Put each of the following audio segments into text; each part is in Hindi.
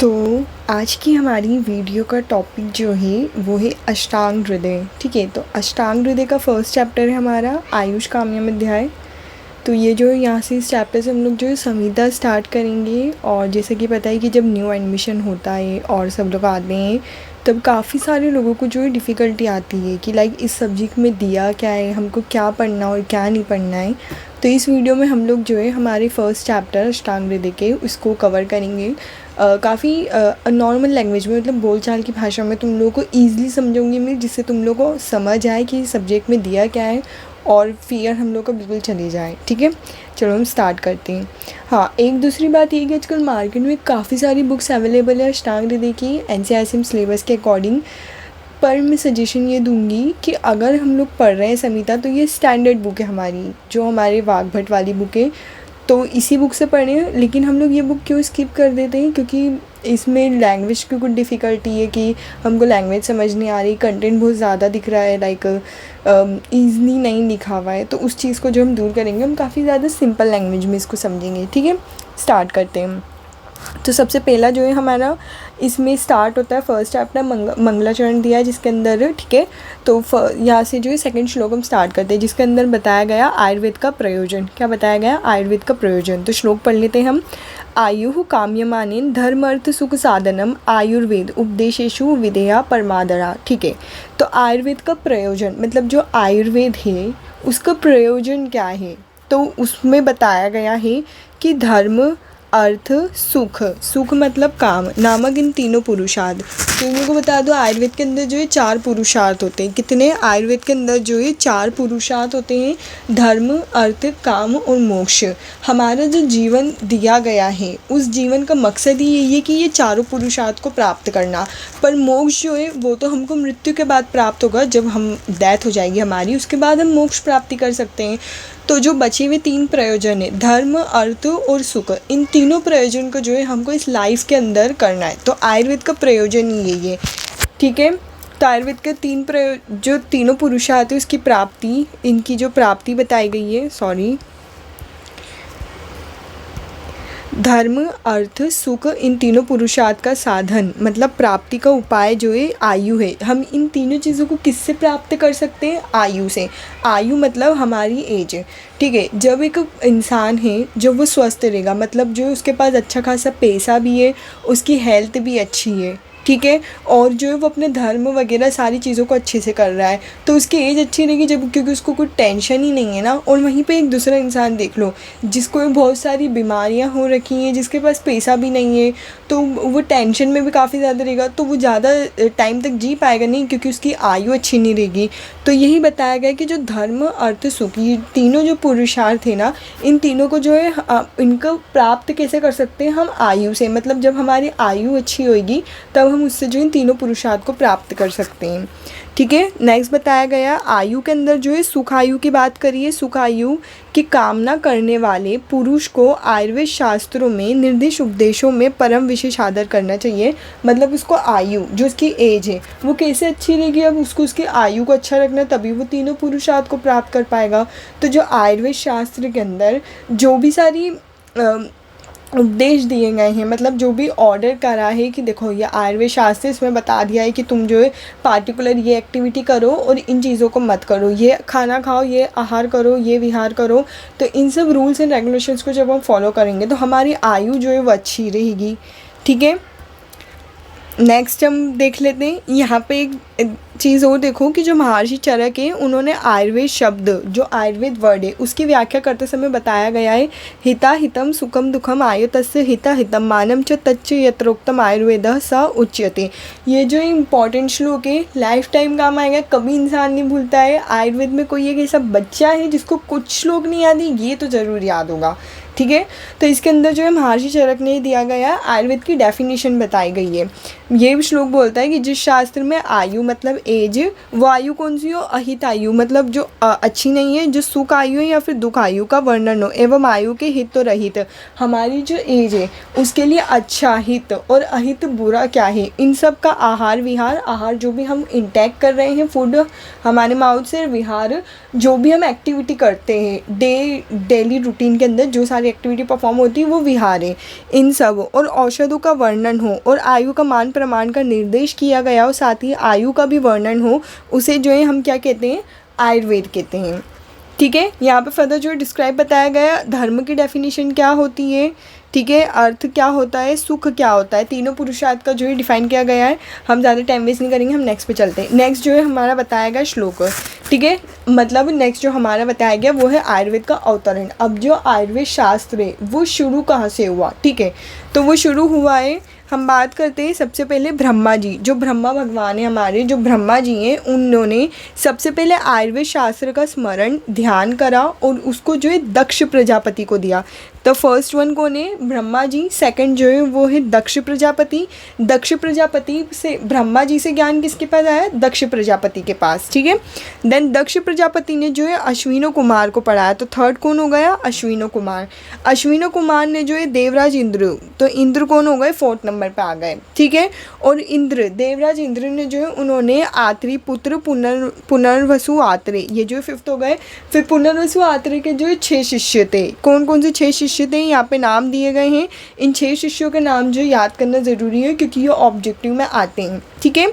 तो आज की हमारी वीडियो का टॉपिक जो है वो है अष्टांग हृदय। ठीक है, तो अष्टांग हृदय का फर्स्ट चैप्टर है हमारा आयुष काम्यम अध्याय। तो ये जो यहाँ से इस चैप्टर से हम लोग जो है संहिता स्टार्ट करेंगे। और जैसे कि पता है कि जब न्यू एडमिशन होता है और सब लोग आते हैं तब काफ़ी सारे लोगों को जो है डिफ़िकल्टी आती है कि लाइक इस सब्जेक्ट में दिया क्या है, हमको क्या पढ़ना और क्या नहीं पढ़ना है। तो इस वीडियो में हम लोग जो है हमारे फर्स्ट चैप्टर अष्टांग हृदय के उसको कवर करेंगे काफ़ी नॉर्मल लैंग्वेज में, मतलब बोलचाल की भाषा में तुम लोगों को ईज़िली समझाऊंगी मैं, जिससे तुम लोगों को समझ आए कि सब्जेक्ट में दिया क्या है और फियर हम लोग का बिल्कुल चली जाए। ठीक है, चलो हम स्टार्ट करते हैं। हाँ, एक दूसरी बात ये कि आजकल मार्केट में काफ़ी सारी बुक्स अवेलेबल है अष्टांग हृदय की NCRCM सिलेबस के अकॉर्डिंग। पर मैं सजेशन ये दूंगी कि अगर हम लोग पढ़ रहे हैं संहिता तो ये स्टैंडर्ड बुक है हमारी, जो हमारे वाग्भट वाली बुक है, तो इसी बुक से पढ़ें। लेकिन हम लोग ये बुक क्यों स्किप कर देते हैं, क्योंकि इसमें लैंग्वेज की कुछ डिफ़िकल्टी है कि हमको लैंग्वेज समझ नहीं आ रही, कंटेंट बहुत ज़्यादा दिख रहा है, लाइक ईज़ली नहीं लिखा हुआ है। तो उस चीज़ को जो हम दूर करेंगे, हम काफ़ी ज़्यादा सिंपल लैंग्वेज में इसको समझेंगे। ठीक है, स्टार्ट करते हैं। तो सबसे पहला जो है हमारा इसमें स्टार्ट होता है फर्स्ट चैप्टर मंगलाचरण दिया है जिसके अंदर। ठीक है, तो यहाँ से जो है सेकंड श्लोक हम स्टार्ट करते हैं जिसके अंदर बताया गया आयुर्वेद का प्रयोजन। क्या बताया गया? आयुर्वेद का प्रयोजन। तो श्लोक पढ़ लेते हैं हम। आयु काम्यमानेन धर्म अर्थ सुख साधनम आयुर्वेद उपदेशेषु विधेया परमादरा। ठीक है, तो आयुर्वेद का प्रयोजन मतलब जो आयुर्वेद है उसका प्रयोजन क्या है, तो उसमें बताया गया है कि धर्म अर्थ सुख, सुख मतलब काम नामक इन तीनों पुरुषार्थ। तो इन लोगों को बता दो आयुर्वेद के अंदर जो है 4 पुरुषार्थ होते हैं। कितने? आयुर्वेद के अंदर जो है 4 पुरुषार्थ होते हैं, धर्म अर्थ काम और मोक्ष। हमारा जो जीवन दिया गया है उस जीवन का मकसद ही यही है कि ये चारों पुरुषार्थ को प्राप्त करना। पर मोक्ष जो है वो तो हमको मृत्यु के बाद प्राप्त होगा, जब हम डेथ हो जाएगी हमारी, उसके बाद हम मोक्ष प्राप्ति कर सकते हैं। तो जो बचे हुए 3 प्रयोजन है, धर्म अर्थ और सुख, इन तीनों प्रयोजन को जो है हमको इस लाइफ के अंदर करना है। तो आयुर्वेद का प्रयोजन ही यही है। ठीक है, तो आयुर्वेद के जो तीनों पुरुषार्थ है उसकी प्राप्ति, इनकी जो प्राप्ति बताई गई है, धर्म अर्थ सुख, इन तीनों पुरुषार्थ का साधन मतलब प्राप्ति का उपाय जो है आयु है। हम इन तीनों चीज़ों को किससे प्राप्त कर सकते हैं? आयु से। आयु मतलब हमारी एज। ठीक है, जब एक इंसान है जब वो स्वस्थ रहेगा, मतलब जो उसके पास अच्छा खासा पैसा भी है, उसकी हेल्थ भी अच्छी है, ठीक है, और जो है वो अपने धर्म वगैरह सारी चीज़ों को अच्छे से कर रहा है, तो उसकी एज अच्छी रहेगी जब, क्योंकि उसको कोई टेंशन ही नहीं है ना। और वहीं पे एक दूसरा इंसान देख लो जिसको बहुत सारी बीमारियां हो रखी हैं, जिसके पास पैसा भी नहीं है, तो वो टेंशन में भी काफ़ी ज़्यादा रहेगा, तो वो ज़्यादा टाइम तक जी पाएगा नहीं, क्योंकि उसकी आयु अच्छी नहीं रहेगी। तो यही बताया गया कि जो धर्म अर्थ सुख, ये तीनों जो पुरुषार्थ है ना, इन तीनों को जो है इनको प्राप्त कैसे कर सकते हैं? हम आयु से, मतलब जब हमारी आयु अच्छी होगी तब हम उससे जो इन तीनों पुरुषार्थ को प्राप्त कर सकते हैं। ठीक है, नेक्स्ट बताया गया आयु के अंदर जो है सुख आयु की बात करिए। सुख आयु की कामना करने वाले पुरुष को आयुर्वेद शास्त्रों में निर्दिष्ट उपदेशों में परम विशेष आदर करना चाहिए। मतलब उसको आयु, जो उसकी एज है वो कैसे अच्छी रहेगी, अब उसको उसकी आयु को अच्छा रखना, तभी वो तीनों पुरुषार्थ को प्राप्त कर पाएगा। तो जो आयुर्वेद शास्त्र के अंदर जो भी सारी उपदेश दिए गए हैं, मतलब जो भी ऑर्डर करा है कि देखो ये आयुर्वेद शास्त्र, इसमें बता दिया है कि तुम जो है पार्टिकुलर ये एक्टिविटी करो और इन चीज़ों को मत करो, ये खाना खाओ, ये आहार करो, ये विहार करो। तो इन सब रूल्स एंड रेगुलेशंस को जब हम फॉलो करेंगे तो हमारी आयु जो है वो अच्छी रहेगी। ठीक है, नेक्स्ट हम देख लेते हैं यहाँ पे एक चीज़ और देखो कि जो महर्षि चरक है उन्होंने आयुर्वेद शब्द, जो आयुर्वेद वर्ड है उसकी व्याख्या करते समय बताया गया है, हिता हितम सुखम दुखम आयु तस्य हिता हितम मानम च तच्च यत्रोक्तम आयुर्वेद स उच्यते। ये जो इम्पॉर्टेंट श्लोक है लाइफ टाइम काम आएगा, कभी इंसान नहीं भूलता है। आयुर्वेद में कोई एक ऐसा बच्चा है जिसको कुछ श्लोक नहीं याद है, ये तो ज़रूर याद होगा। ठीक है, तो इसके अंदर जो है महर्षि चरक ने दिया गया आयुर्वेद की डेफिनेशन बताई गई है। ये श्लोक बोलता है कि जिस शास्त्र में आयु मतलब एज, वो आयु कौन सी हो, अहित आयु मतलब जो अच्छी नहीं है, जो सुख आयु है या फिर दुख आयु का वर्णन हो, एवं आयु के हित और अहित, हमारी जो एज है उसके लिए अच्छा हित और अहित बुरा क्या है, इन सब का आहार विहार, आहार जो भी हम इंटेक कर रहे हैं फूड हमारे माउथ से, विहार जो भी हम एक्टिविटी करते हैं डेली रूटीन के अंदर जो सारी एक्टिविटी परफॉर्म होती है वो विहार है, इन सब, और औषधों का वर्णन हो और आयु का मान प्रमाण का निर्देश किया गया हो, साथ ही आयु का भी वर्णन हो, उसे जो है हम क्या कहते हैं, आयुर्वेद कहते हैं। ठीक है, यहाँ पे फर्दर जो डिस्क्राइब बताया गया, धर्म की डेफिनेशन क्या होती है, ठीक है, अर्थ क्या होता है, सुख क्या होता है, तीनों पुरुषार्थ का जो है डिफाइन किया गया है। हम ज़्यादा टाइम वेस्ट नहीं करेंगे, हम नेक्स्ट पे चलते हैं। नेक्स्ट जो है हमारा बताया गया श्लोक, ठीक है, मतलब नेक्स्ट जो हमारा बताया गया वो है आयुर्वेद का अवतरण। अब जो आयुर्वेद शास्त्र है वो शुरू कहाँ से हुआ, ठीक है, तो वो शुरू हुआ है, हम बात करते हैं सबसे पहले ब्रह्मा जी, जो ब्रह्मा भगवान है हमारे, जो ब्रह्मा जी हैं, उन्होंने सबसे पहले आयुर्वेद शास्त्र का स्मरण ध्यान करा और उसको जो है दक्ष प्रजापति को दिया। तो फर्स्ट वन कौन है, ब्रह्मा जी, सेकंड जो है वो है दक्ष प्रजापति। दक्ष प्रजापति से ब्रह्मा जी से ज्ञान किसके पास आया, दक्ष प्रजापति के पास, ठीक है। देन दक्ष प्रजापति ने जो है अश्विनो कुमार को पढ़ाया, तो थर्ड कौन हो गया, अश्विनो कुमार। अश्विनो कुमार ने जो है देवराज इंद्र, तो इंद्र कौन हो गए, फोर्थ नंबर पे आ गए, ठीक है। और इंद्र, देवराज इंद्र ने जो है उन्होंने आत्री पुत्र पुनर्वसु आत्रे, ये जो है फिफ्थ हो गए। फिर पुनर्वसु आत्रे के जो है 6 शिष्य थे, कौन कौन से 6 शिष्य थे, यहाँ पे नाम दिए गए हैं। इन 6 शिष्यों के नाम जो याद करना ज़रूरी है क्योंकि ये ऑब्जेक्टिव में आते हैं, ठीक है।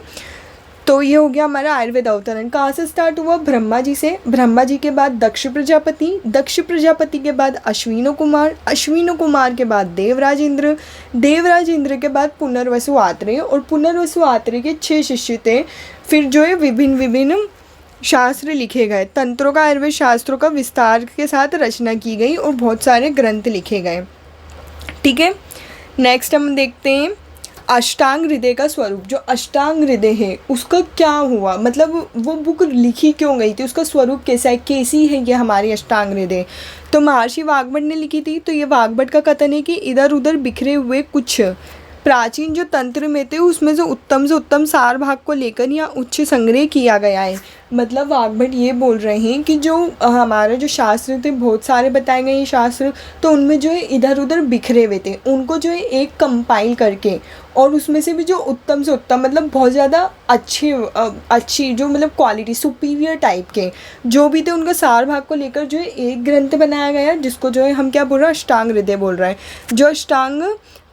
तो ये हो गया हमारा आयुर्वेद अवतरण। कहाँ से स्टार्ट हुआ, ब्रह्मा जी से, ब्रह्मा जी के बाद दक्ष प्रजापति, दक्ष प्रजापति के बाद अश्विनो कुमार, अश्विनो कुमार के बाद देवराज इंद्र, देवराज इंद्र के बाद पुनर्वसु आत्रेय, और पुनर्वसु आत्रेय के 6 शिष्य थे। फिर जो है विभिन्न विभिन्न शास्त्र लिखे गए, तंत्रों का, आयुर्वेद शास्त्रों का विस्तार के साथ रचना की गई और बहुत सारे ग्रंथ लिखे गए, ठीक है। नेक्स्ट हम देखते हैं अष्टांग हृदय का स्वरूप। जो अष्टांग हृदय है उसका क्या हुआ, मतलब वो बुक लिखी क्यों गई थी, उसका स्वरूप कैसा है, कैसी है ये हमारी अष्टांग हृदय। तो महर्षि वाग्भट ने लिखी थी। तो ये वाग्भट का कथन है कि इधर उधर बिखरे हुए कुछ प्राचीन जो तंत्र में थे उसमें से उत्तम सार भाग को लेकर यहाँ उच्च संग्रह किया गया है। मतलब वाग्भट ये बोल रहे हैं कि जो हमारे जो शास्त्र थे बहुत सारे बताए गए हैं शास्त्र, तो उनमें जो है इधर उधर बिखरे हुए थे, उनको जो है एक कंपाइल करके, और उसमें से भी जो उत्तम से उत्तम मतलब बहुत ज़्यादा अच्छी जो मतलब क्वालिटी सुपीरियर टाइप के जो भी थे उनका सार भाग को लेकर जो है एक ग्रंथ बनाया गया, जिसको जो है हम क्या बोल रहे हैं, अष्टांग हृदय बोल रहे हैं। जो अष्टांग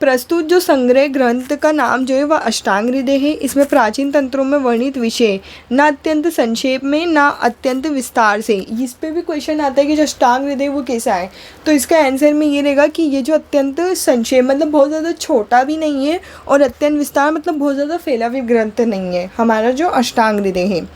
प्रस्तुत जो संग्रह ग्रंथ का नाम जो है वह अष्टांग हृदय है। इसमें प्राचीन तंत्रों में वर्णित विषय न अत्यंत संक्षेप में ना अत्यंत विस्तार से, इस पे भी क्वेश्चन आता है कि जो अष्टांग हृदय वो कैसा है, तो इसका आंसर में ये रहेगा कि ये जो अत्यंत संक्षेप मतलब बहुत ज़्यादा छोटा भी नहीं है और अत्यंत विस्तार मतलब बहुत ज़्यादा फैला हुआ ग्रंथ नहीं है हमारा जो अष्टांग हृदय है,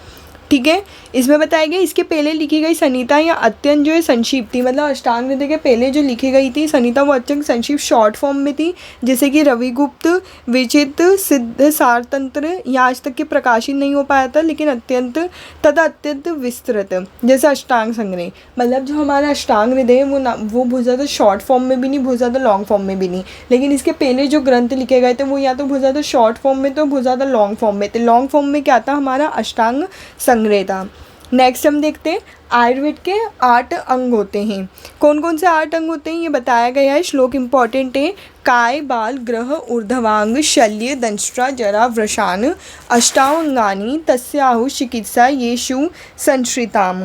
ठीक है। इसमें बताया गया इसके पहले लिखी गई संहिता या अत्यंत जो है संक्षिप्त थी, मतलब अष्टांग हृदय के पहले जो लिखी गई थी संहिता वो अत्यंत संक्षिप्त शॉर्ट फॉर्म में थी, जैसे कि रविगुप्त विचित सिद्ध सारतंत्र, यहाँ आज तक के प्रकाशित नहीं हो पाया था, लेकिन अत्यंत विस्तृत जैसे अष्टांग संग्रह। मतलब जो हमारा अष्टांग हृदय है वो बहुत ज़्यादा शॉर्ट फॉर्म में भी नहीं, बहुत ज़्यादा लॉन्ग फॉर्म में भी नहीं, लेकिन इसके पहले जो ग्रंथ लिखे गए थे वो या तो बहुत ज़्यादा शॉर्ट फॉर्म में तो बहुत ज़्यादा लॉन्ग फॉर्म में थे। लॉन्ग फॉर्म में क्या था, हमारा अष्टांग संग्रह था। नेक्स्ट हम देखते हैं आयुर्वेद के 8 अंग होते हैं। कौन कौन से 8 अंग होते हैं ये बताया गया है, श्लोक इंपॉर्टेंट है। काय बाल ग्रह ऊर्ध्वांग शल्य दंष्ट्रा जरा वृषान अष्टांगानि तस्याहु चिकित्सा येषु संश्रिताम,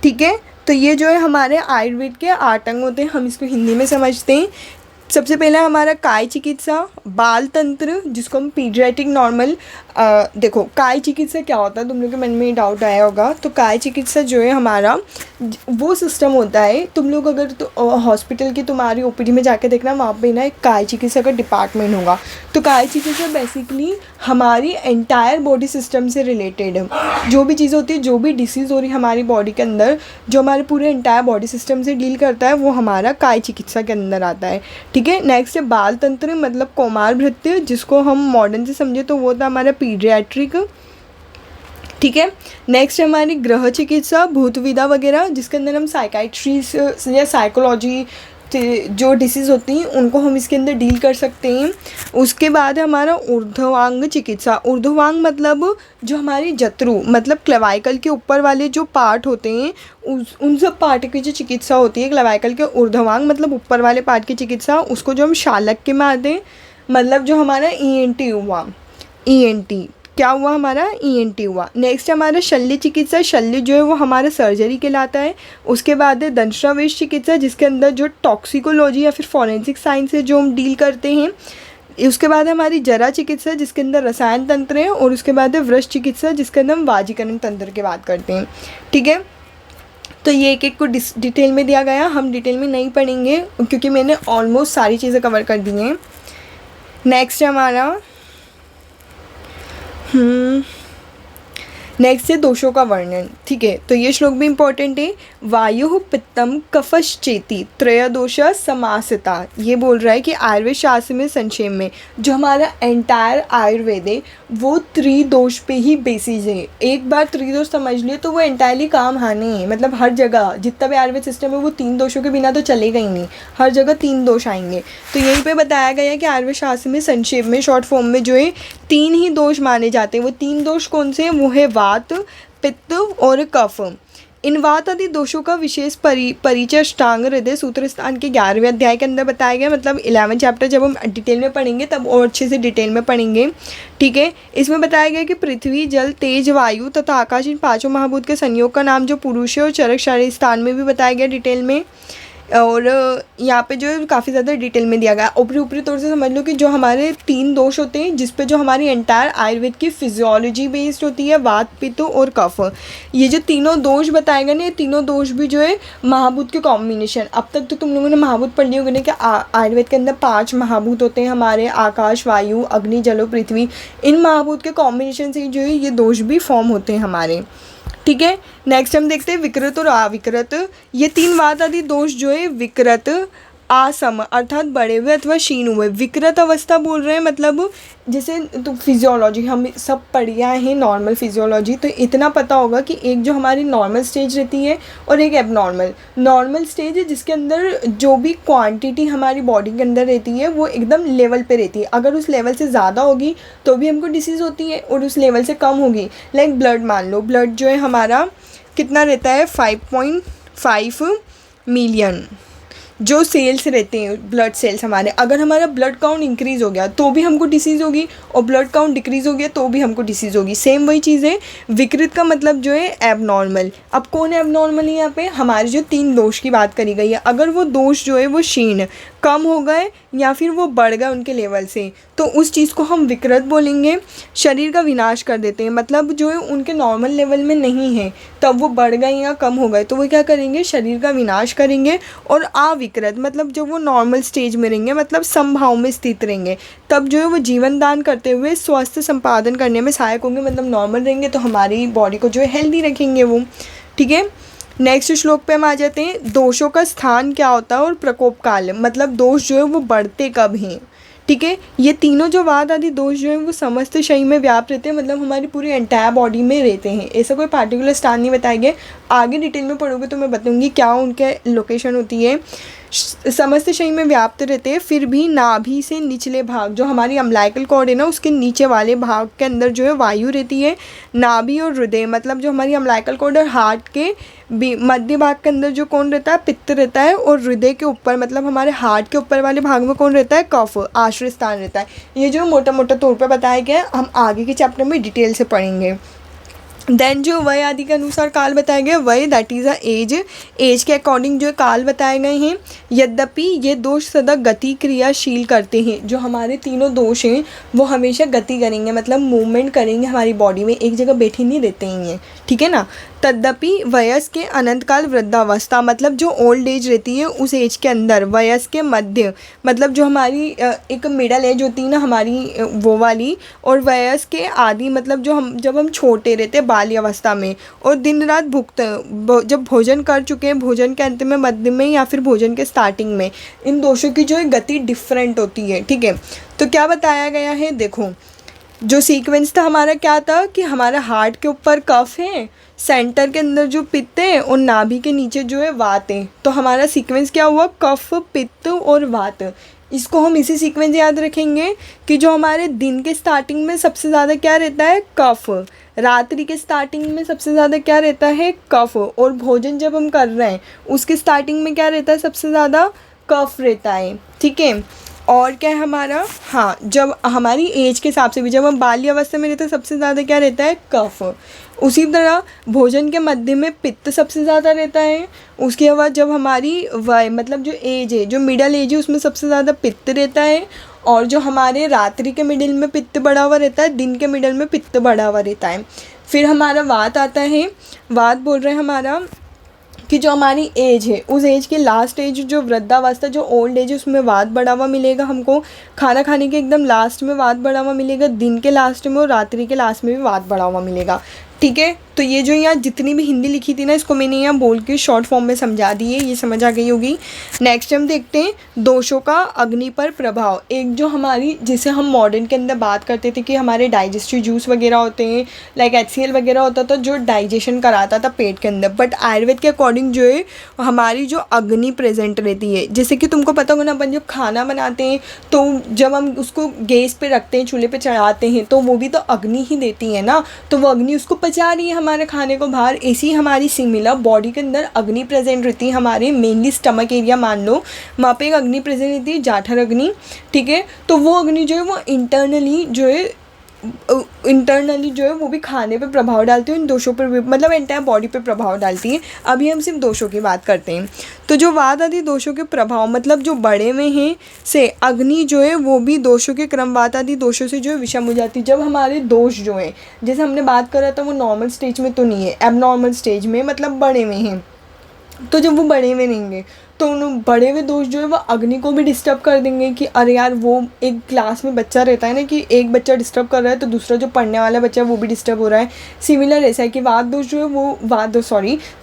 ठीक है। तो ये जो है हमारे आयुर्वेद के 8 अंग होते हैं। हम इसको हिंदी में समझते हैं। सबसे पहला हमारा काय चिकित्सा, बाल तंत्र जिसको हम पीडियाट्रिक नॉर्मल, देखो काय चिकित्सा क्या होता है, तुम लोग के मन में डाउट आया होगा। तो काय चिकित्सा जो है हमारा वो सिस्टम होता है, तुम लोग अगर हॉस्पिटल की तुम्हारी ओपीडी में जाके देखना, वहाँ पे ना एक काय चिकित्सा का डिपार्टमेंट होगा। तो काय चिकित्सा बेसिकली हमारी एंटायर बॉडी सिस्टम से रिलेटेड जो भी चीज़ होती है, जो भी डिसीज़ हो रही है हमारी बॉडी के अंदर, जो हमारे पूरे एंटायर बॉडी सिस्टम से डील करता है, वो हमारा काय चिकित्सा के अंदर आता है, ठीक है। नेक्स्ट है बाल तंत्र, मतलब कौमार भृत्य, जिसको हम मॉडर्न से समझे तो वो था हमारा पीडियाट्रिक, ठीक है। नेक्स्ट हमारी ग्रह चिकित्सा, भूत विधा वगैरह, जिसके अंदर हम साइकाइट्री या साइकोलॉजी जो डिसीज़ होती हैं उनको हम इसके अंदर डील कर सकते हैं। उसके बाद है हमारा ऊर्ध्वांग चिकित्सा। ऊर्ध्वांग मतलब जो हमारी जत्रु मतलब क्लेवाइकल के ऊपर वाले जो पार्ट होते हैं उन सब पार्ट की जो चिकित्सा होती है क्लेवाइकल के ऊर्ध्वांग मतलब ऊपर वाले पार्ट की चिकित्सा, उसको जो हम शालक्य में आते हैं मतलब जो हमारा ENT हुआ, ENT क्या हुआ हमारा ENT हुआ। नेक्स्ट हमारा शल्य चिकित्सा। शल्य जो है वो हमारा सर्जरी कहलाता है। उसके बाद है दंशावेश चिकित्सा जिसके अंदर जो टॉक्सिकोलॉजी या फिर फॉरेंसिक साइंस है जो हम डील करते हैं। उसके बाद हमारी जरा चिकित्सा जिसके अंदर रसायन तंत्र है। और उसके बाद है वृष चिकित्सा जिसके अंदर हम वाजीकरण तंत्र की बात करते हैं। ठीक है, तो ये एक एक को डिटेल में दिया गया, हम डिटेल में नहीं पढ़ेंगे क्योंकि मैंने ऑलमोस्ट सारी चीज़ें कवर कर दी हैं। नेक्स्ट है हमारा नेक्स्ट है दोषों का वर्णन। ठीक है, तो ये श्लोक भी इम्पोर्टेंट है। वायु पित्तम कफश्चेति त्रयोदोष समासिता। ये बोल रहा है कि आयुर्वेद शास्त्र में संक्षेप में जो हमारा एंटायर आयुर्वेद है वो त्रिदोष पे ही बेसिस है। एक बार त्रिदोष समझ लिए तो वो एंटायरली काम आने हैं, मतलब हर जगह जितना भी आयुर्वेद सिस्टम है वो 3 दोषों के बिना तो चलेगा ही नहीं, हर जगह 3 दोष आएंगे। तो यहीं पे बताया गया है कि आयुर्वेद शास्त्र में संक्षेप में शॉर्ट फॉर्म में जो है 3 ही दोष माने जाते हैं। वो 3 दोष कौन से हैं? वो है वात, पित्त और कफ। इन वात आदि दोषों का विशेष परिचय अष्टांग हृदय सूत्र स्थान के 11वें अध्याय के अंदर बताया गया, मतलब 11 चैप्टर जब हम डिटेल में पढ़ेंगे तब और अच्छे से डिटेल में पढ़ेंगे। ठीक है, इसमें बताया गया कि पृथ्वी, जल, तेज, वायु तथा आकाश इन 5 महाभूत के संयोग का नाम जो पुरुष है और चरक शरीर स्थान में भी बताया गया डिटेल में। और यहाँ पे जो है काफ़ी ज़्यादा डिटेल में दिया गया। ऊपरी तौर से समझ लो कि जो हमारे 3 दोष होते हैं जिस पे जो हमारी एंटायर आयुर्वेद की फिजियोलॉजी बेस्ड होती है, वात, पित्त और कफ। ये जो तीनों दोष बताए गए ना, ये तीनों दोष भी जो है महाभूत के कॉम्बिनेशन। अब तक तो तुम लोगों ने महाभूत पढ़ ली होगी ना कि आयुर्वेद के अंदर 5 महाभूत होते हैं हमारे, आकाश, वायु, अग्नि, जल, पृथ्वी। इन महाभूत के कॉम्बिनेशन से जो है ये दोष भी फॉर्म होते हैं हमारे। ठीक है, नेक्स्ट हम देखते हैं विकृत और अविकृत। ये 3 वात आदि दोष जो है विकृत, असम अर्थात बढ़े हुए अथवा क्षीण हुए। विकृत अवस्था बोल रहे हैं मतलब जैसे तो फिजियोलॉजी हम सब पढ़िया हैं, नॉर्मल फिजियोलॉजी, तो इतना पता होगा कि एक जो हमारी नॉर्मल स्टेज रहती है और एक एबनॉर्मल। नॉर्मल स्टेज है जिसके अंदर जो भी क्वांटिटी हमारी बॉडी के अंदर रहती है वो एकदम लेवल पे रहती है। अगर उस लेवल से ज़्यादा होगी तो भी हमको डिसीज़ होती है और उस लेवल से कम होगी, लाइक ब्लड मान लो, ब्लड जो है हमारा कितना रहता है 5.5 मिलियन जो सेल्स रहते हैं ब्लड सेल्स हमारे। अगर हमारा ब्लड काउंट इंक्रीज़ हो गया तो भी हमको डिसीज़ होगी और ब्लड काउंट डिक्रीज़ हो गया तो भी हमको डिसीज़ होगी। सेम वही चीज़ है। विकृत का मतलब जो है एबनॉर्मल। अब कौन एबनॉर्मल है यहाँ पे? हमारे जो 3 दोष की बात करी गई है, अगर वो दोष जो है वो क्षीण कम हो गए या फिर वो बढ़ गए उनके लेवल से तो उस चीज़ को हम विकृत बोलेंगे। शरीर का विनाश कर देते हैं, मतलब जो है उनके नॉर्मल लेवल में नहीं है तब वो बढ़ गए या कम हो गए तो वो क्या करेंगे? शरीर का विनाश करेंगे। और अविकृत मतलब जो वो नॉर्मल स्टेज में रहेंगे, मतलब समभाव में स्थित रहेंगे, तब जो है वो जीवन दान करते हुए स्वास्थ्य संपादन करने में सहायक होंगे। मतलब नॉर्मल रहेंगे तो हमारी बॉडी को जो है हेल्दी रखेंगे वो। ठीक है, नेक्स्ट श्लोक पे हम आ जाते हैं। दोषों का स्थान क्या होता है और प्रकोप काल, मतलब दोष जो है वो बढ़ते कब हैं। ठीक है, ये तीनों जो वात आदि दोष जो है वो समस्त शरीर में व्याप्त रहते हैं, मतलब हमारी पूरी एंटायर बॉडी में रहते हैं। ऐसा कोई पार्टिकुलर स्थान नहीं बताया गया, आगे डिटेल में पढ़ोगे तो मैं बताऊंगी क्या उनके लोकेशन होती है। समस्त शरीर में व्याप्त रहते हैं। फिर भी नाभि से निचले भाग जो हमारी अम्लाइकल कॉर्ड है ना उसके नीचे वाले भाग के अंदर जो है वायु रहती है। नाभि और हृदय मतलब जो हमारी अम्लाइकल कॉर्ड और हार्ट के मध्य भाग के अंदर जो कौन रहता है? पित्त रहता है। और हृदय के ऊपर मतलब हमारे हार्ट के ऊपर वाले भाग में कौन रहता है? कफ, आश्रय स्थान रहता है। ये जो मोटा मोटा तौर पर बताया गया है, हम आगे के चैप्टर में डिटेल से पढ़ेंगे। देन जो वय आदि के अनुसार काल बताया गया, वय दैट इज़ अ एज के अकॉर्डिंग जो काल बताए गए हैं। यद्यपि ये दोष सदा गति क्रियाशील करते हैं। जो हमारे तीनों दोष हैं वो हमेशा गति करेंगे, मतलब मूवमेंट करेंगे हमारी बॉडी में, एक जगह बैठे नहीं रहते हैं ये। ठीक है ना। तद्यपि वयस के अनंत काल वृद्धावस्था मतलब जो ओल्ड एज रहती है उस एज के अंदर, वयस के मध्य मतलब जो हमारी एक मिडल एज होती है ना हमारी वो वाली, और वयस के आदि मतलब जो हम जब हम छोटे रहते हैं बाल्य अवस्था में, और दिन रात जब भोजन कर चुके हैं, भोजन के अंत में, मध्य में या फिर भोजन के स्टार्टिंग में, इन दोषों की जो है गति डिफरेंट होती है। ठीक है, तो क्या बताया गया है देखो, जो सीक्वेंस था हमारा क्या था कि हमारा हार्ट के ऊपर कफ है, सेंटर के अंदर जो पित्त है और नाभि के नीचे जो है वात है। तो हमारा सीक्वेंस क्या हुआ, कफ, पित्त और वात। इसको हम इसी सीक्वेंस याद रखेंगे कि जो हमारे दिन के स्टार्टिंग में सबसे ज़्यादा क्या रहता है, कफ, रात्रि के स्टार्टिंग में सबसे ज़्यादा क्या रहता है, कफ, और भोजन जब हम कर रहे हैं उसके स्टार्टिंग में क्या रहता है, सबसे ज़्यादा कफ रहता है। ठीक है, और क्या है हमारा, हाँ, जब हमारी एज के हिसाब से भी जब हम बाल्य अवस्था में रहते हैं सबसे ज़्यादा क्या रहता है, कफ। उसी तरह भोजन के मध्य में पित्त सबसे ज़्यादा रहता है। उसके बाद जब हमारी वय मतलब जो एज है, जो मिडल एज है, उसमें सबसे ज़्यादा पित्त रहता है। और जो हमारे रात्रि के मिडिल में पित्त बढ़ा हुआ रहता है, दिन के मिडल में पित्त बढ़ा हुआ रहता है। फिर हमारा वात आता है। वात बोल रहे हैं हमारा कि जो हमारी एज है, उस एज के लास्ट एज जो वृद्धावस्था, जो ओल्ड एज है, उसमें वात बढ़ा हुआ मिलेगा हमको। खाना खाने के एकदम लास्ट में वात बढ़ा हुआ मिलेगा, दिन के लास्ट में और रात्रि के लास्ट में भी वात बढ़ा हुआ मिलेगा। ठीक है, तो ये जो यहाँ जितनी भी हिंदी लिखी थी ना, इसको मैंने यहाँ बोल के शॉर्ट फॉर्म में समझा दी है, ये समझ आ गई होगी। नेक्स्ट हम देखते हैं दोषों का अग्नि पर प्रभाव। एक जो हमारी, जिसे हम मॉडर्न के अंदर बात करते थे कि हमारे डाइजेस्टिव जूस वगैरह होते हैं, लाइक HCl वगैरह होता था जो डाइजेशन कराता था पेट के अंदर, बट आयुर्वेद के अकॉर्डिंग जो है हमारी जो अग्नि प्रेजेंट रहती है, जैसे कि तुमको पता होगा ना, अपन जब खाना बनाते हैं तो जब हम उसको गैस पे रखते हैं, चूल्हे पे चढ़ाते हैं, तो वो भी तो अग्नि ही देती है ना, तो वो अग्नि उसको पचा रही है हमारे खाने को बाहर। ऐसी हमारी सिमिलर बॉडी के अंदर अग्नि प्रेजेंट रहती है, हमारे मेनली स्टमक एरिया मान लो, वहाँ पे एक अग्नि प्रेजेंट रहती है, जाठर अग्नि। ठीक है, तो वो अग्नि जो है वो इंटरनली जो है वो भी खाने पे प्रभाव डालती है, इन दोषों पर भी, मतलब एंटायर बॉडी पे प्रभाव डालती है। अभी हम सिर्फ दोषों की बात करते हैं। तो जो वात आदि दोषों के प्रभाव, मतलब जो बड़े में हैं से अग्नि जो है वो भी दोषों के क्रमवात आदि दोषों से जो है विषम हो जाती है। जब हमारे दोष जो है, जैसे हमने बात करा था, वो नॉर्मल स्टेज में तो नहीं है, एबनॉर्मल स्टेज में, मतलब बड़े में हैं। तो जब वो बड़े में रहेंगे तो उन बड़े हुए दोष जो है वो अग्नि को भी डिस्टर्ब कर देंगे कि अरे यार, वो एक क्लास में बच्चा रहता है ना कि एक बच्चा डिस्टर्ब कर रहा है तो दूसरा जो पढ़ने वाला बच्चा है वो भी डिस्टर्ब हो रहा है। सिमिलर ऐसा है कि वात दोष जो है वो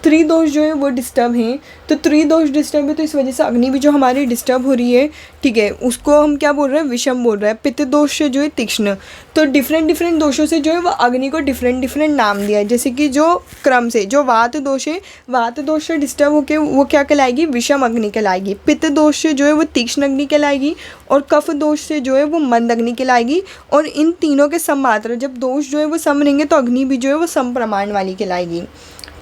त्रिदोष जो है वो डिस्टर्ब हैं। तो त्रिदोष डिस्टर्ब है तो इस वजह से अग्नि भी जो हमारी डिस्टर्ब हो रही है। ठीक है, उसको हम क्या बोल रहे हैं, विषम बोल रहे हैं। पित्त दोष से जो है तीक्ष्ण। तो डिफरेंट दोषों से जो है वो अग्नि को डिफरेंट नाम दिया है। जैसे कि जो क्रम से जो वात दोष है, वात दोष से डिस्टर्ब होकर वो क्या कहलाएगी, विषम अग्नि कहलाएगी। पित्त दोष से जो है वो तीक्ष्ण अग्नि कहलाएगी और कफ दोष से जो है वो मंद अग्नि कहलाएगी। और इन तीनों के सम मात्रा, जब दोष जो है वो सम रहेंगे तो अग्नि भी जो है वो सम प्रमाण वाली कहलाएगी।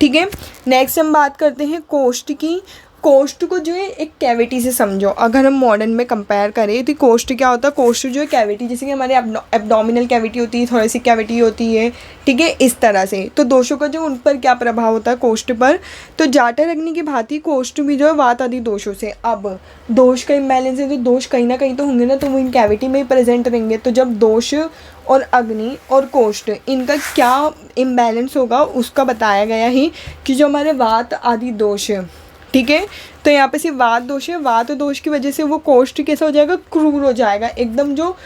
ठीक है, नेक्स्ट हम बात करते हैं कोष्ठ की। कोष्ठ को जो है एक कैविटी से समझो। अगर हम मॉडर्न में कंपेयर करें तो कोष्ठ क्या होता है, कोष्ठ जो है कैविटी, जैसे कि हमारे एब्डोमिनल कैविटी होती है, थोरेसिक कैविटी होती है। ठीक है, इस तरह से। तो दोषों का जो उन पर क्या प्रभाव होता है कोष्ठ पर, तो जाठर अग्नि की भांति कोष्ठ भी जो है वात आदि दोषों से। अब दोष का इम्बैलेंस है तो दोष कहीं ना कहीं तो होंगे ना, तो वो इन कैविटी में ही प्रेजेंट रहेंगे। तो जब दोष और अग्नि और कोष्ठ इनका क्या इम्बैलेंस होगा उसका बताया गया ही कि जो हमारे वात आदि दोष है। ठीक है, तो यहाँ पे सिर्फ वात दोष है। वात दोष की वजह से वो कोष्ठ कैसा हो जाएगा, क्रूर हो जाएगा, एकदम जो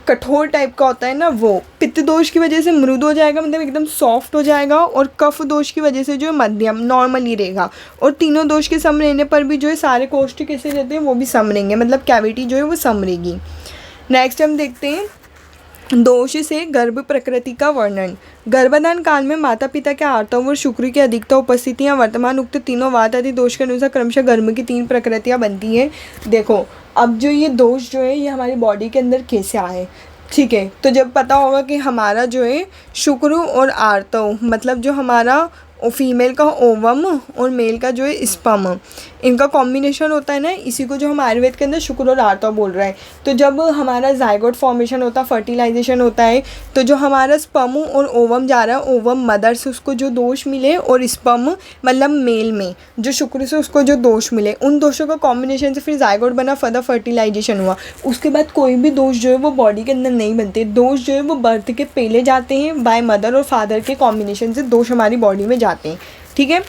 कठोर टाइप का होता है ना वो। पित्त दोष की वजह से मृदु हो जाएगा, मतलब एकदम सॉफ्ट हो जाएगा। और कफ दोष की वजह से जो है मध्यम नॉर्मली रहेगा। और तीनों दोष के सम रहने पर भी जो है सारे कोष्ठ कैसे रहते हैं, वो भी सम रहेंगे, मतलब कैविटी जो है वो सम रहेगी। नेक्स्ट हम देखते हैं दोष से गर्भ प्रकृति का वर्णन। गर्भाधान काल में माता पिता के आर्तव और शुक्र की अधिकता उपस्थितियाँ वर्तमान उक्त तीनों वात आदि दोष के अनुसार क्रमशः गर्भ की 3 प्रकृतियाँ बनती हैं। देखो, अब जो ये दोष जो है ये हमारी बॉडी के अंदर कैसे आए। ठीक है, तो जब पता होगा कि हमारा जो है शुक्र और आर्तव, मतलब जो हमारा फीमेल का ओवम और मेल का जो है स्पर्म, इनका कॉम्बिनेशन होता है ना, इसी को जो हम आयुर्वेद के अंदर शुक्र और आर्तव बोल रहे हैं। तो जब हमारा जाइगोट फॉर्मेशन होता है, फर्टिलाइजेशन होता है, तो जो हमारा स्पर्म और ओवम जा रहा है, ओवम मदर से उसको जो दोष मिले और स्पर्म मतलब मेल में जो शुक्र से उसको जो दोष मिले, उन दोषों का कॉम्बिनेशन से फिर जाइगोट बना, फर्दर फर्टिलाइजेशन हुआ। उसके बाद कोई भी दोष जो है वो बॉडी के अंदर नहीं बनते। दोष जो है वो बर्थ के पहले जाते हैं, बाय मदर और फादर के कॉम्बिनेशन से दोष हमारी बॉडी में जाते हैं। ठीक है,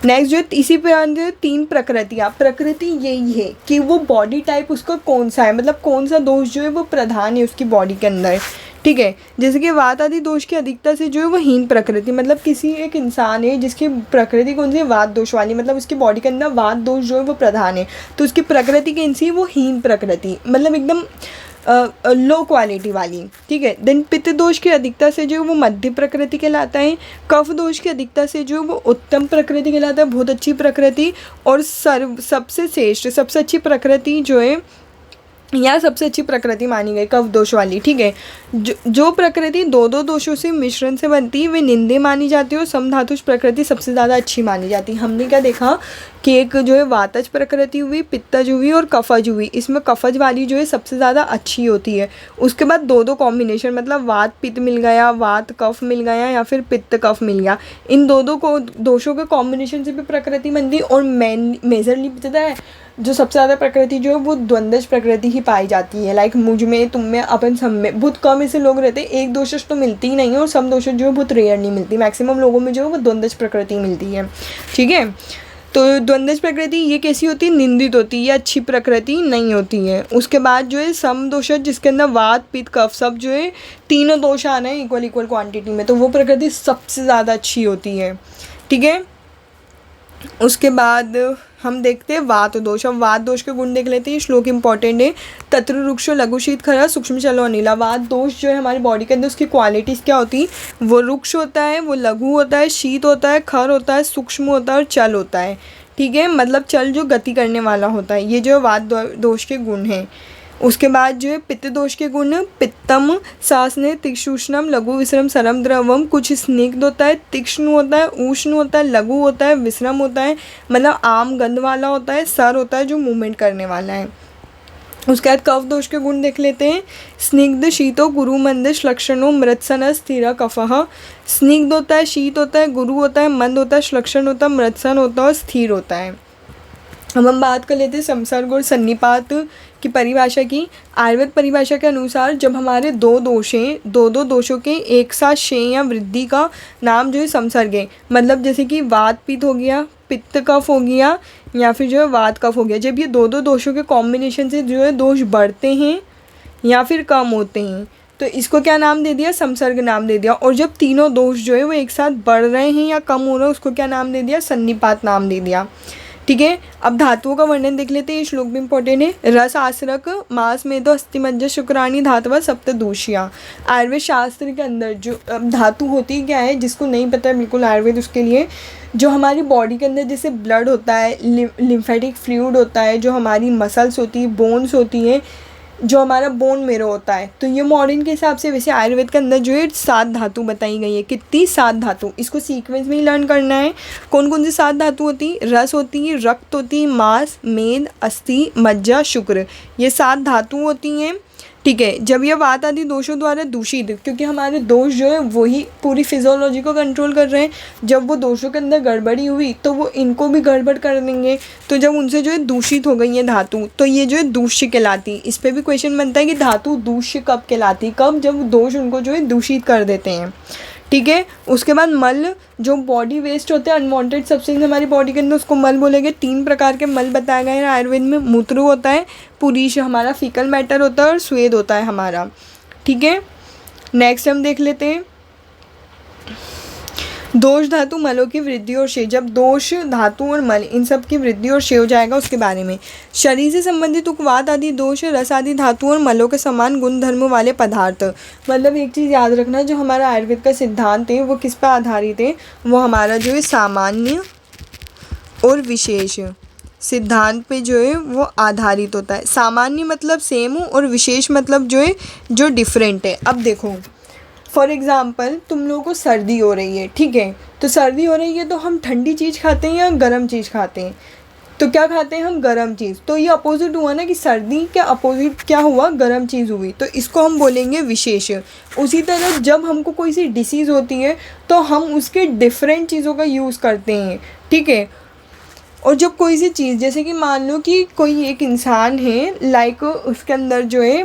नेक्स्ट जो है इसी पर 3 प्रकृतियाँ। प्रकृति यही है कि वो बॉडी टाइप उसका कौन सा है, मतलब कौन सा दोष जो है वो प्रधान है उसकी बॉडी के अंदर। ठीक है, जैसे कि वात आदि दोष की अधिकता से जो है वो हीन प्रकृति, मतलब किसी एक इंसान है जिसकी प्रकृति कौन सी है, वात दोष वाली, मतलब उसकी बॉडी के अंदर वात दोष जो है वो प्रधान है, तो उसकी प्रकृति कौन सी है, वो हीन प्रकृति, मतलब एकदम लो क्वालिटी वाली, ठीक है। देन पित्त दोष की अधिकता से जो वो मध्य प्रकृति कहलाता है। कफ दोष की अधिकता से जो वो उत्तम प्रकृति कहलाता है, बहुत अच्छी प्रकृति। और सबसे श्रेष्ठ, सबसे अच्छी प्रकृति जो है, या सबसे अच्छी प्रकृति मानी गई कफ दोष वाली, ठीक है। जो प्रकृति दो दो दोषों से मिश्रण से बनती है वे निंदे मानी जाती है, और समधातुष प्रकृति सबसे ज़्यादा अच्छी मानी जाती है। हमने क्या देखा कि एक जो है वातज प्रकृति हुई, पित्तज हुई और कफज हुई। इसमें कफज वाली जो है सबसे ज़्यादा अच्छी होती है। उसके बाद दो दो कॉम्बिनेशन, मतलब वात पित्त मिल गया, वात कफ मिल गया, या फिर पित्त कफ मिल गया। इन दो दो को दोषों के कॉम्बिनेशन से भी प्रकृति बनती है। और मेजरली पता है जो सबसे ज़्यादा प्रकृति जो है वो द्वंद्वज प्रकृति ही पाई जाती है। लाइक मुझ में, तुम में, अपन सब में बहुत कम ऐसे लोग रहते हैं, एक दोषज तो मिलती ही नहीं है, और सब दोषज जो है बहुत रेयर नहीं मिलती। मैक्सिमम लोगों में जो है वो द्वंद्वज प्रकृति मिलती है, ठीक है। तो द्वंद्वज प्रकृति ये कैसी होती है, निंदित होती है, या अच्छी प्रकृति नहीं होती है। उसके बाद जो है सम दोषज, जिसके अंदर वात पित्त कफ सब जो है तीनों दोष आना है इक्वल क्वांटिटी में, तो वो प्रकृति सबसे ज़्यादा अच्छी होती है, ठीक है। उसके बाद हम देखते हैं वात दोष। अब वात दोष के गुण देख लेते हैं, श्लोक इंपॉर्टेंट है। तत्र रुक्ष लघु शीत खरा सूक्ष्म चलो अनिला। वात दोष जो है हमारी बॉडी के अंदर, उसकी क्वालिटीज़ क्या होती है, वो रुक्ष होता है, वो लघु होता है, शीत होता है, खर होता है, सूक्ष्म होता है और चल होता है, ठीक है। मतलब चल जो गति करने वाला होता है, ये जो वात दोष के गुण हैं। उसके बाद जो है पित्त दोष के गुण, पित्तम सासने तीक्ष्णम लघु विश्रम सरम द्रवम। कुछ स्निग्ध होता है, तीक्ष्ण होता है, उष्ण होता है, लघु होता है, विश्रम होता है, मतलब आम गंध वाला होता है, सर होता है जो मूवमेंट करने वाला है। उसके बाद कफ दोष के गुण देख लेते हैं। स्निग्ध शीतो गुरु मंद श्लक्षणो मृत्सन स्थिर कफः। स्निग्ध होता है, शीत होता है, गुरु होता है, मंद होता है, श्लक्षण होता है, मृत्सन होता है और स्थिर होता है। अब हम बात कर लेते हैं संसर्ग और सन्निपात की परिभाषा की। आयुर्वेद परिभाषा के अनुसार जब हमारे दो दोष हैं, दो दोषों के एक साथ क्षय या वृद्धि का नाम जो है संसर्ग है। मतलब जैसे कि वात पित्त हो गया, पित्त कफ हो गया, या फिर जो है वात कफ हो गया। जब ये दो दोषों के कॉम्बिनेशन से जो है दोष बढ़ते हैं या फिर कम होते हैं, तो इसको क्या नाम दे दिया, संसर्ग नाम दे दिया। और जब तीनों दोष जो है वो एक साथ बढ़ रहे हैं या कम हो रहे हैं, उसको क्या नाम दे दिया, सन्निपात नाम दे दिया, ठीक है। अब धातुओं का वर्णन देख लेते हैं, ये श्लोक भी इंपॉर्टेंट है। रस आश्रक मांस मेदो अस्थिमज्ज शुक्राणी धातुवा सप्तदूषिया। आयुर्वेद शास्त्र के अंदर जो धातु होती क्या है, जिसको नहीं पता है बिल्कुल आयुर्वेद, उसके लिए जो हमारी बॉडी के अंदर जैसे ब्लड होता है, लिम्फेटिक फ्लूइड होता है, जो हमारी मसल्स होती है, बोन्स होती हैं, जो हमारा बोन मेरो होता है, तो ये मॉडर्न के हिसाब से वैसे आयुर्वेद के अंदर जो है 7 धातु बताई गई है। कितनी, 7 धातु। इसको सीक्वेंस में ही लर्न करना है। कौन कौन सी 7 धातु होती है, रस होती है, रक्त होती है, मांस, मेद, अस्थि, मज्जा, शुक्र, ये 7 धातु होती हैं, ठीक है। जब ये वात आदि दोषों द्वारा दूषित, क्योंकि हमारे दोष जो है वही पूरी फिजियोलॉजी को कंट्रोल कर रहे हैं, जब वो दोषों के अंदर गड़बड़ी हुई तो वो इनको भी गड़बड़ कर देंगे। तो जब उनसे जो है दूषित हो गई है धातु, तो ये जो है दूष्य कहलाती। इस पर भी क्वेश्चन बनता है कि धातु दूष्य कब कहलाती, कब, जब दोष उनको जो है दूषित कर देते हैं, ठीक है। उसके बाद मल, जो बॉडी वेस्ट होते हैं, अनवांटेड सब्सटेंस हमारी बॉडी के अंदर, उसको मल बोलेंगे। 3 प्रकार के मल बताए गए हैं आयुर्वेद में। मूत्र होता है, पुरीश हमारा फीकल मैटर होता है, और स्वेद होता है हमारा, ठीक है। नेक्स्ट हम देख लेते हैं दोष धातु मलों की वृद्धि और क्षय। जब दोष धातु और मल इन सब की वृद्धि और क्षय हो जाएगा, उसके बारे में। शरीर से संबंधित उपवात आदि दोष रस आदि धातु और मलों के समान गुण धर्म वाले पदार्थ। मतलब एक चीज़ याद रखना, जो हमारा आयुर्वेद का सिद्धांत है वो किस पर आधारित है, वो हमारा जो है सामान्य और विशेष सिद्धांत पे जो है वो आधारित होता है। सामान्य मतलब सेम हो, और विशेष मतलब जो है जो डिफरेंट है। अब देखो, फॉर एग्ज़ाम्पल तुम लोगों को सर्दी हो रही है, ठीक है, तो सर्दी हो रही है तो हम ठंडी चीज़ खाते हैं या गर्म चीज़ खाते हैं, तो क्या खाते हैं हम, गर्म चीज़। तो ये अपोजिट हुआ ना, कि सर्दी के अपोजिट क्या हुआ, गर्म चीज़ हुई, तो इसको हम बोलेंगे विशेष। उसी तरह जब हमको कोई सी डिसीज़ होती है तो हम उसके डिफरेंट चीज़ों का यूज़ करते हैं, ठीक है। और जब कोई सी चीज़, जैसे कि मान लो कि कोई एक इंसान है, लाइक उसके अंदर जो है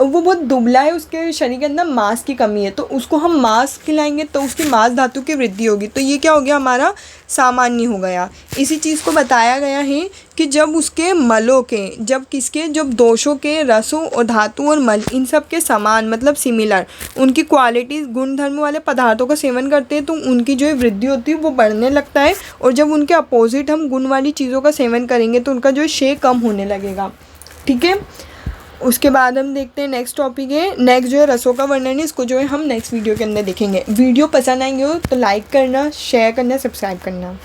वो बहुत दुबला है, उसके शरीर के अंदर मांस की कमी है, तो उसको हम मांस खिलाएंगे तो उसकी मांस धातु की वृद्धि होगी। तो ये क्या हो गया, हमारा सामान्य हो गया। इसी चीज़ को बताया गया है कि जब उसके मलों के, जब किसके, जब दोषों के रसों और धातु और मल इन सब के समान, मतलब सिमिलर, उनकी क्वालिटीज़ गुण धर्म वाले पदार्थों का सेवन करते हैं, तो उनकी जो है वृद्धि होती है वो बढ़ने लगता है। और जब उनके अपोजिट हम गुण वाली चीज़ों का सेवन करेंगे तो उनका जो है क्षय कम होने लगेगा, ठीक है। उसके बाद हम देखते हैं नेक्स्ट टॉपिक है, नेक्स्ट जो है रसों का वर्णन है, इसको जो है हम नेक्स्ट वीडियो के अंदर देखेंगे। वीडियो पसंद आएंगे हो तो लाइक करना, शेयर करना, सब्सक्राइब करना।